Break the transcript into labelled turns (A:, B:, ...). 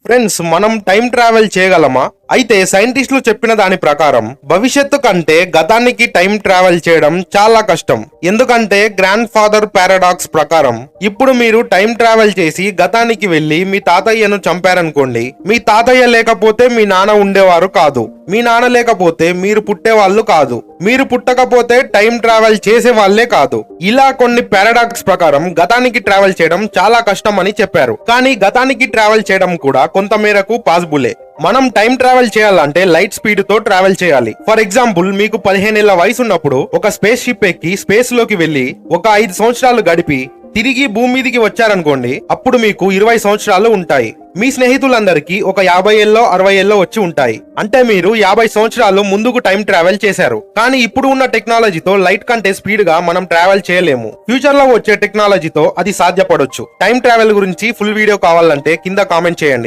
A: Friends, మనం time travel చేయగలమా? అయితే సైంటిస్టులు చెప్పిన దాని ప్రకారం భవిష్యత్తు కంటే గతానికి టైం ట్రావెల్ చేయడం చాలా కష్టం. ఎందుకంటే గ్రాండ్ ఫాదర్ పారాడాక్స్ ప్రకారం ఇప్పుడు మీరు టైం ట్రావెల్ చేసి గతానికి వెళ్లి మీ తాతయ్యను చంపారనుకోండి, మీ తాతయ్య లేకపోతే మీ నాన్న ఉండేవారు కాదు, మీ నాన్న లేకపోతే మీరు పుట్టేవాళ్ళు కాదు, మీరు పుట్టకపోతే టైం ట్రావెల్ చేసే వాళ్లే కాదు. ఇలా కొన్ని పారాడాక్స్ ప్రకారం గతానికి ట్రావెల్ చేయడం చాలా కష్టం అని చెప్పారు. కానీ గతానికి ట్రావెల్ చేయడం కూడా కొంత మేరకు పాసిబులే. మనం టైం ట్రావెల్ చేయాలంటే లైట్ స్పీడ్ తో ట్రావెల్ చేయాలి. ఫర్ ఎగ్జాంపుల్, మీకు 15 ఏళ్ల వయసు ఉన్నప్పుడు ఒక స్పేస్ షిప్ ఎక్కి స్పేస్ లోకి వెళ్లి ఒక 5 సంవత్సరాలు గడిపి తిరిగి భూమి మీదికి వచ్చారనుకోండి, అప్పుడు మీకు 20 సంవత్సరాలు ఉంటాయి. మీ స్నేహితులందరికీ ఒక 50 ఏళ్ళో 60 ఏళ్ళో వచ్చి ఉంటాయి. అంటే మీరు 50 సంవత్సరాలు ముందుకు టైం ట్రావెల్ చేశారు. కానీ ఇప్పుడు ఉన్న టెక్నాలజీతో లైట్ కంటే స్పీడ్ గా మనం ట్రావెల్ చేయలేము. ఫ్యూచర్ లో వచ్చే టెక్నాలజీతో అది సాధ్యపడొచ్చు. టైం ట్రావెల్ గురించి ఫుల్ వీడియో కావాలంటే కింద కామెంట్ చేయండి.